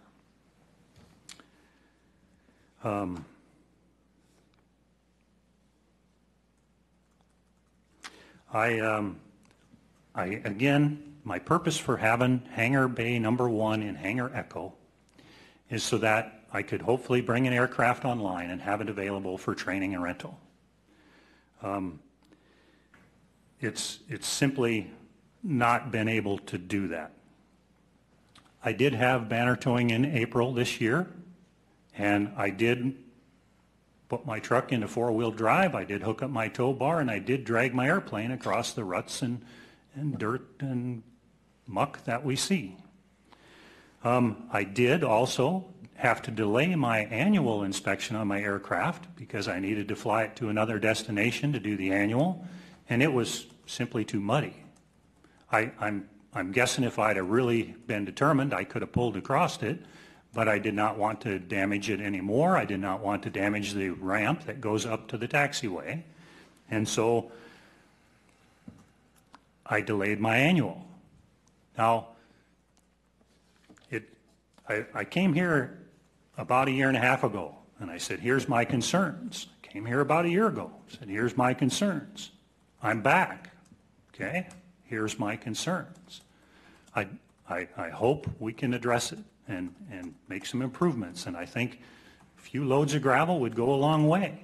Again, my purpose for having hangar bay number 1 in Hangar Echo is so that I could hopefully bring an aircraft online and have it available for training and rental. It's simply not been able to do that. I did have banner towing in April this year, and I did put my truck into 4-wheel drive. I did hook up my tow bar, and I did drag my airplane across the ruts and dirt and muck that we see. I did also have to delay my annual inspection on my aircraft because I needed to fly it to another destination to do the annual, and it was simply too muddy. I'm guessing if I'd have really been determined, I could have pulled across it, but I did not want to damage it anymore. I did not want to damage the ramp that goes up to the taxiway, and so I delayed my annual. Now, I came here about 1.5 years ago, and I said, here's my concerns. I came here about 1 year ago, said, here's my concerns. I'm back, okay? Here's my concerns. I hope we can address it and make some improvements, and I think a few loads of gravel would go a long way.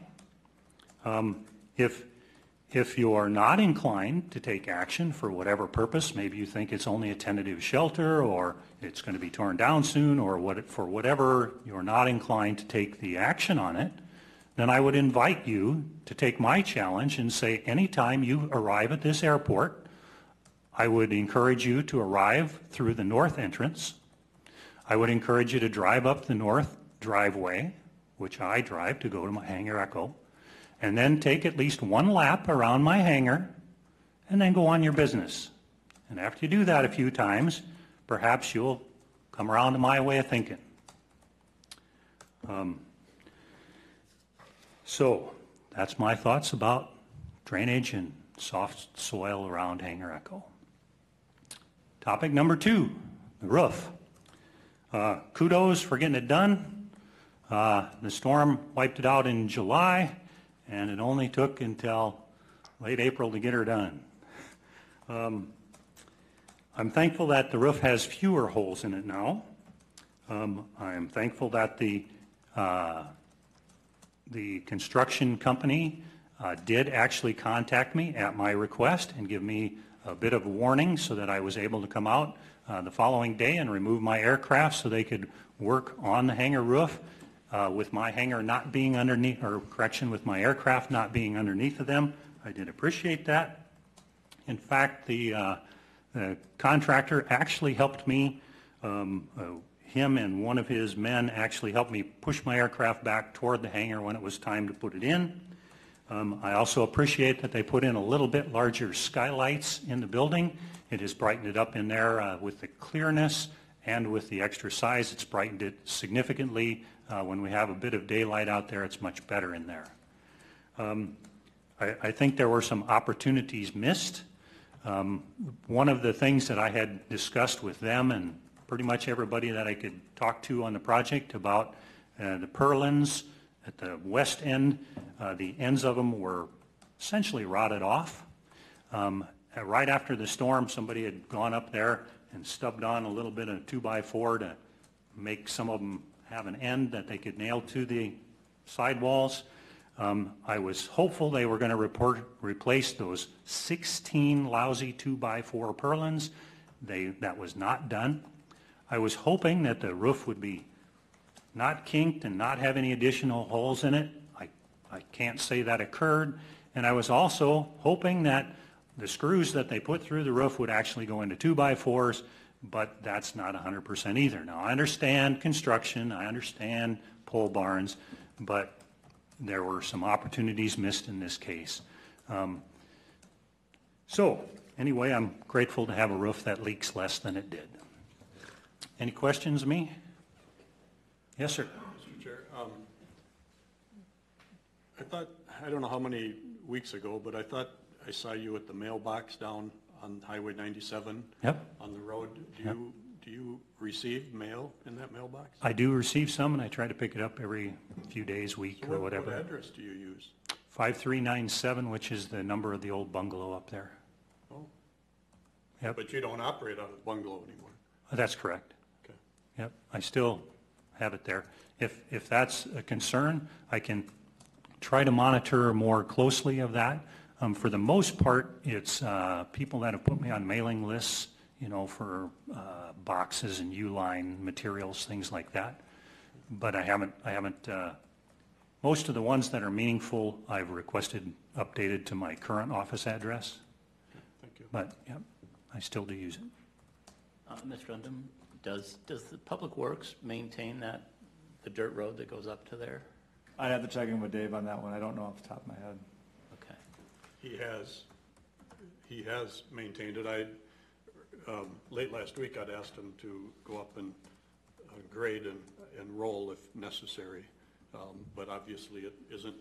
If you are not inclined to take action for whatever purpose, maybe you think it's only a tentative shelter or it's going to be torn down soon, or for whatever you're not inclined to take the action on it, then I would invite you to take my challenge and say anytime you arrive at this airport, I would encourage you to arrive through the north entrance. I would encourage you to drive up the north driveway, which I drive to go to my Hangar Echo, and then take at least 1 lap around my hangar, and then go on your business. And after you do that a few times, perhaps you'll come around to my way of thinking. So that's my thoughts about drainage and soft soil around Hangar Echo. Topic number 2, the roof. Kudos for getting it done. The storm wiped it out in July, and it only took until late April to get her done. I'm thankful that the roof has fewer holes in it now. I'm thankful that the construction company did actually contact me at my request and give me a bit of warning so that I was able to come out the following day and remove my aircraft so they could work on the hangar roof with my hangar not being underneath, or correction, with my aircraft not being underneath of them. I did appreciate that. In fact, the contractor actually helped me, him and one of his men actually helped me push my aircraft back toward the hangar when it was time to put it in. I also appreciate that they put in a little bit larger skylights in the building. It has brightened it up in there with the clearness and with the extra size. It's brightened it significantly. When we have a bit of daylight out there, it's much better in there. I think there were some opportunities missed. One of the things that I had discussed with them and pretty much everybody that I could talk to on the project about The purlins at the west end, the ends of them were essentially rotted off. Right after the storm, somebody had gone up there and stubbed on a little bit of 2x4 to make some of them have an end that they could nail to the sidewalls. I was hopeful they were going to replace those 16 lousy 2x4 purlins. That was not done. I was hoping that the roof would be not kinked and not have any additional holes in it. I can't say that occurred. And I was also hoping that the screws that they put through the roof would actually go into 2x4s, but that's not 100% either. Now, I understand construction, I understand pole barns, but there were some opportunities missed in this case. So, anyway, I'm grateful to have a roof that leaks less than it did. Any questions of me? Yes, sir. Mr. Chair, I don't know how many weeks ago, but I thought I saw you at the mailbox down on Highway 97. Yep. On the road. Do you receive mail in that mailbox? I do receive some, and I try to pick it up every few days, week, So or whatever. What address do you use? 5397, which is the number of the old bungalow up there. Oh. Yep. But you don't operate out of the bungalow anymore? That's correct. Okay. Yep, I still have it there. If that's a concern, I can try to monitor more closely of that. For the most part, it's people that have put me on mailing lists, you know, for boxes and Uline materials, things like that. But I haven't, most of the ones that are meaningful, I've requested updated to my current office address. Thank you. But, yeah, I still do use it. Mr. Undum, does the Public Works maintain the dirt road that goes up to there? I'd have to check in with Dave on that one. I don't know off the top of my head. Okay. He has maintained it. Late last week, I'd asked him to go up and grade and roll if necessary. But obviously it isn't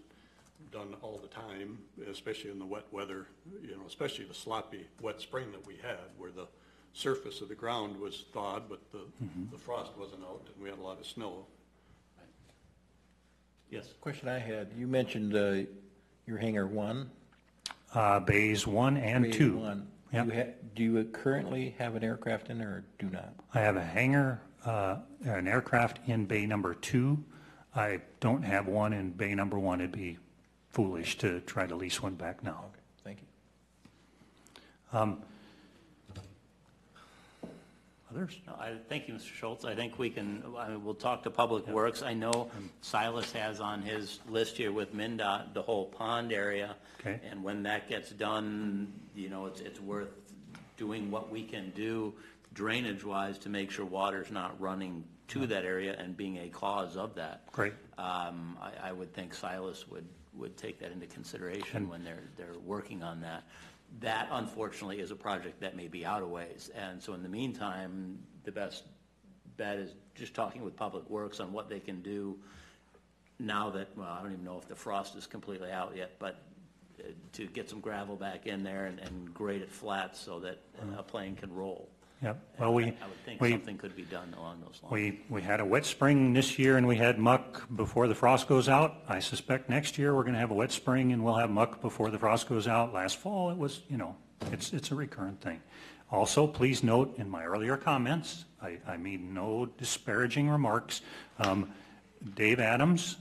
done all the time, especially in the wet weather, you know, especially the sloppy wet spring that we had where the surface of the ground was thawed, but the frost wasn't out and we had a lot of snow. Yes. Question I had, you mentioned your hangar 1. Bays 1 and Bay 2. 1. Yep. Do you currently have an aircraft in there or do not? I have a hangar, an aircraft in bay number 2. I don't have one in bay number 1. It'd be foolish to try to lease one back now. Okay, thank you. Others? No, thank you, Mr. Schultz. I think we'll talk to Public Works. I know Silas has on his list here with MnDOT the whole pond area. Okay. And when that gets done, you know, it's worth doing what we can do drainage-wise to make sure water's not running to that area and being a cause of that. Great. I would think Silas would take that into consideration when they're working on that. That, unfortunately, is a project that may be out of ways. And so in the meantime, the best bet is just talking with Public Works on what they can do now that, well, I don't even know if the frost is completely out yet, but to get some gravel back in there and grade it flat so that a plane can roll. Yep. Well, I would think something could be done along those lines. We had a wet spring this year and we had muck before the frost goes out. I suspect next year we're going to have a wet spring and we'll have muck before the frost goes out. Last fall it was, you know, it's a recurrent thing. Also, please note in my earlier comments, I made no disparaging remarks. Dave Adams,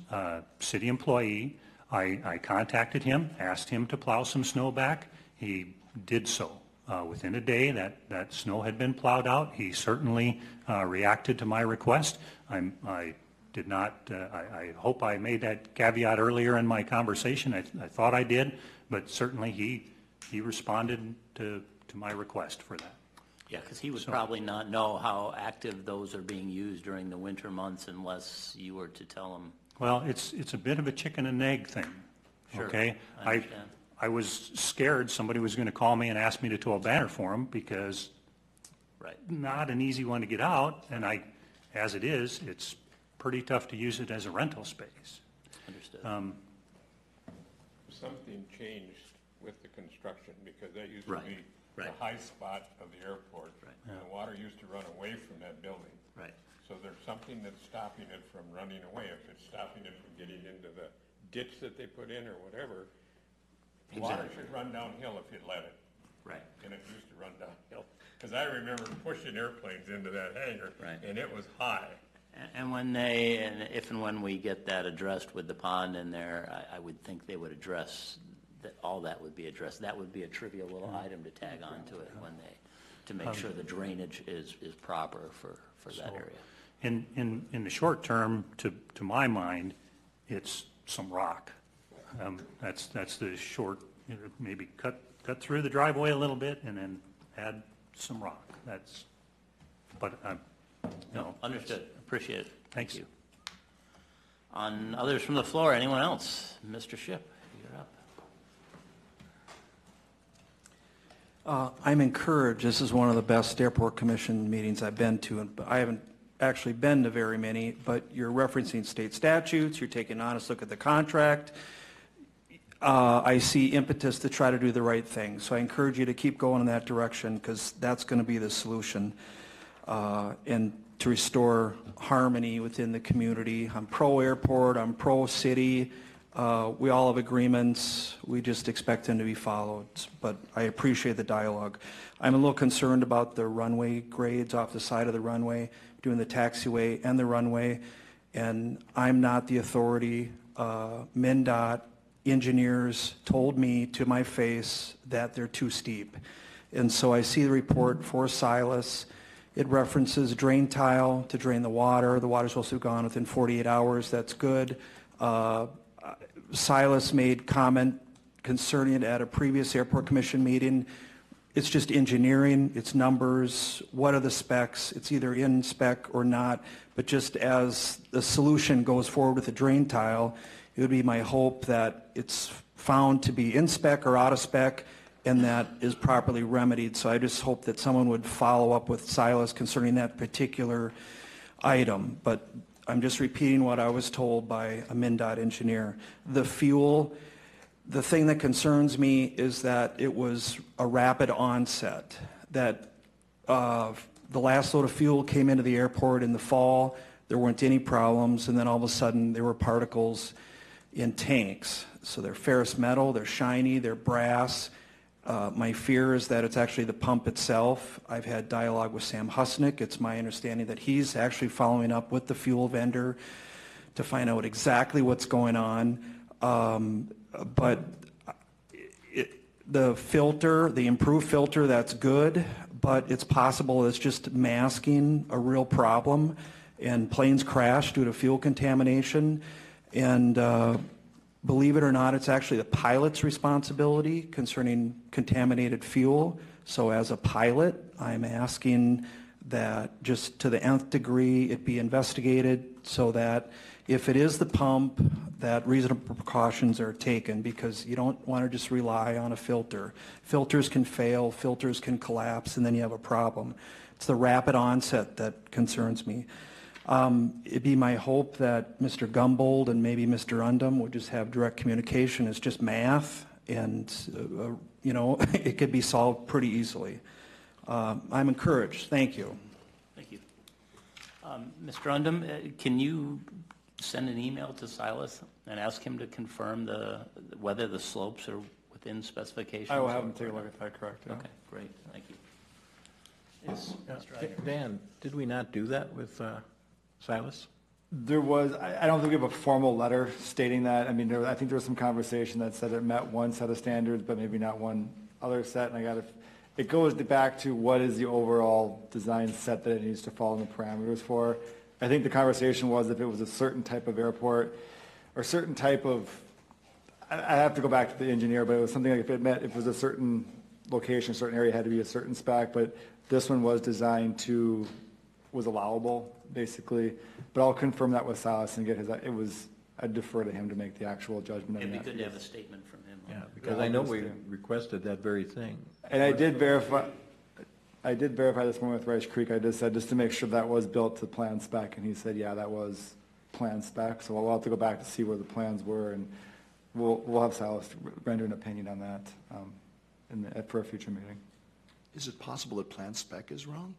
city employee, I contacted him, asked him to plow some snow back. He did so. Within a day, that snow had been plowed out. He certainly reacted to my request. I did not, I hope I made that caveat earlier in my conversation. I thought I did, but certainly he responded to my request for that. Yeah, because he would probably not know how active those are being used during the winter months unless you were to tell him. Well, it's a bit of a chicken and egg thing, Sure, okay? I understand. I was scared somebody was going to call me and ask me to tow a banner for him because Right. not an easy one to get out, and as it is, it's pretty tough to use it as a rental space. Understood. Something changed with the construction, because that used to Right, be the right. high spot of the airport. Right. And the water used to run away from that building. Right. So there's something that's stopping it from running away. If it's stopping it from getting into the ditch that they put in or whatever, water Exactly. should run downhill if you let it. Right. And it used to run downhill. Because I remember pushing airplanes into that hangar. Right. And it was high. And when they, and if and when we get that addressed with the pond in there, I would think they would address, that all that would be addressed. That would be a trivial little item to tag on to it when they, to make sure the drainage is proper for that area. In the short term, to my mind, it's some rock. That's the short, maybe cut through the driveway a little bit and then add some rock. That's, but, no. Understood. Appreciate it. Thank Thanks. you. On others from the floor, anyone else? Mr. Shipp, you're up. I'm encouraged. This is one of the best airport commission meetings I've been to, and I haven't actually been to very many, but you're referencing state statutes, you're taking an honest look at the contract. I see impetus to try to do the right thing. So I encourage you to keep going in that direction, because that's going to be the solution, and to restore harmony within the community. I'm pro-airport, I'm pro-city. We all have agreements. We just expect them to be followed. But I appreciate the dialogue. I'm a little concerned about the runway grades off the side of the runway, doing the taxiway and the runway. And I'm not the authority. MnDOT engineers told me to my face that they're too steep. And so I see the report for Silas. It references drain tile to drain the water. The water's supposed to have gone within 48 hours. That's good. Silas made comment concerning it at a previous airport commission meeting. It's just engineering, it's numbers, what are the specs? It's either in spec or not, but just as the solution goes forward with the drain tile, it would be my hope that it's found to be in spec or out of spec, and that is properly remedied. So I just hope that someone would follow up with Silas concerning that particular item. But I'm just repeating what I was told by a MnDOT engineer. The fuel, the thing that concerns me is that it was a rapid onset, that the last load of fuel came into the airport in the fall, there weren't any problems, and then all of a sudden there were particles in tanks. So they're ferrous metal, they're shiny, they're brass. My fear is that it's actually the pump itself. I've had dialogue with Sam Husnick. It's my understanding that he's actually following up with the fuel vendor to find out exactly what's going on. But the filter, the improved filter, that's good, but it's possible it's just masking a real problem, and planes crash due to fuel contamination. And believe it or not, it's actually the pilot's responsibility concerning contaminated fuel. So as a pilot, I'm asking that just to the nth degree it be investigated, so that if it is the pump, that reasonable precautions are taken, because you don't want to just rely on a filter. Filters can fail, filters can collapse, and then you have a problem. It's the rapid onset that concerns me. It'd be my hope that Mr. Gumbold and maybe Mr. Undum would just have direct communication. It's just math, and it could be solved pretty easily. I'm encouraged. Thank you. Thank you. Mr. Undum, can you send an email to Silas and ask him to confirm whether the slopes are within specifications? I will have him take a look at that, correct? Yeah. Okay, great, thank you. Yes, Mr. Eidner. Dan, did we not do that with Silas? There was, I don't think we have a formal letter stating that. I mean, I think there was some conversation that said it met one set of standards, but maybe not one other set. And it goes back to what is the overall design set that it needs to follow the parameters for. I think the conversation was if it was a certain type of airport or certain type of, I have to go back to the engineer, but it was something like if it was a certain location, a certain area, it had to be a certain spec, but this one was designed was allowable, basically. But I'll confirm that with Silas and I'd defer to him to make the actual judgment on It'd that. be good to have a statement from him. Yeah, because I know we requested that very thing. And I did verify this morning with Rice Creek. I just said, just to make sure that was built to plan spec, and he said, yeah, that was plan spec. So we'll have to go back to see where the plans were, and we'll have Silas render an opinion on that for a future meeting. Is it possible that plan spec is wrong?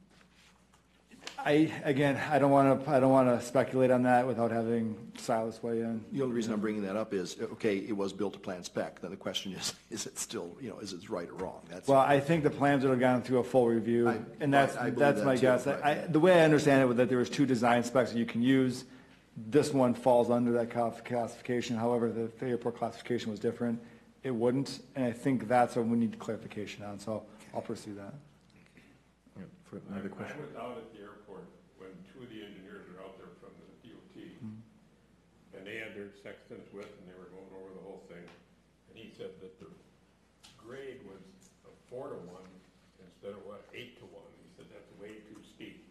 I don't want to speculate on that without having Silas weigh in. The only reason I'm bringing that up is, okay, it was built to plan spec. Then the question is it still, is it right or wrong? That's Well, I think the plans would have gone through a full review, and that's I believe that's that my too, guess. right. The way I understand it was that there was 2 design specs that you can use. This one falls under that classification. However, the airport classification was different. It wouldn't, and I think that's what we need clarification on. So I'll pursue that. For another question. I was out at the airport when 2 of the engineers were out there from the DOT, and they had their sextants with, and they were going over the whole thing. And he said that the grade was a 4-to-1 instead of 8-to-1. He said that's way too steep.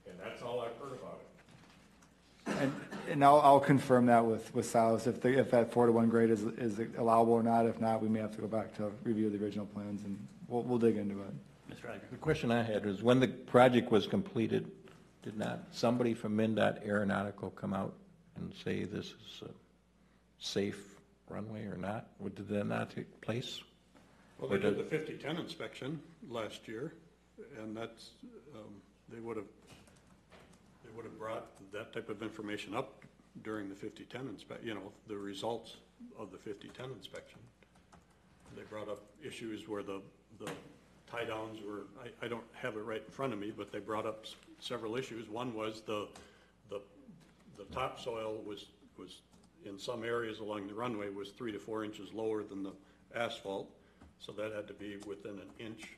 And that's all I've heard about it. And I'll confirm that with Silas if that 4-to-1 grade is allowable or not. If not, we may have to go back to review the original plans, and we'll dig into it. Mr. Iger. The question I had was, when the project was completed, did not somebody from MnDOT Aeronautical come out and say this is a safe runway or not? Did that not take place? Well, they did the 5010 inspection last year, and that's, they would have brought that type of information up during the 5010 the results of the 5010 inspection. They brought up issues where the tie downs were, I don't have it right in front of me, but they brought up several issues. One was the topsoil was in some areas along the runway was 3 to 4 inches lower than the asphalt, so that had to be within an inch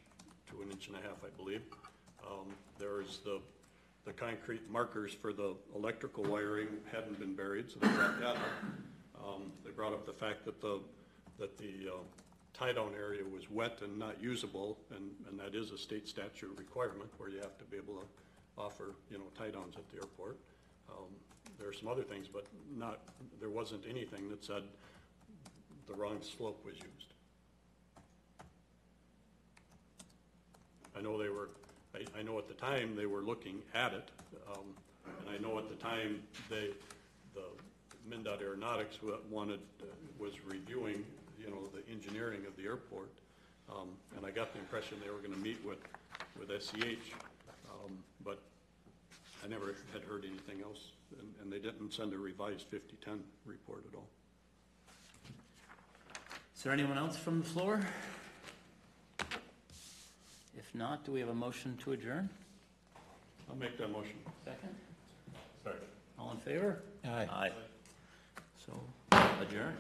to an inch and a half, I believe. There's the concrete markers for the electrical wiring hadn't been buried, so they brought that up. They brought up the fact that the tie-down area was wet and not usable, and that is a state statute requirement where you have to be able to offer, tie-downs at the airport. There are some other things, but there wasn't anything that said the wrong slope was used. I know at the time they were looking at it, and I know at the time the MnDOT Aeronautics was reviewing, the engineering of the airport, and I got the impression they were going to meet with SCH, but I never had heard anything else, and they didn't send a revised 5010 report at all. Is there anyone else from the floor? If not, do we have a motion to adjourn? I'll make that motion. Second? Sorry. All in favor? Aye. Aye. So, adjourn.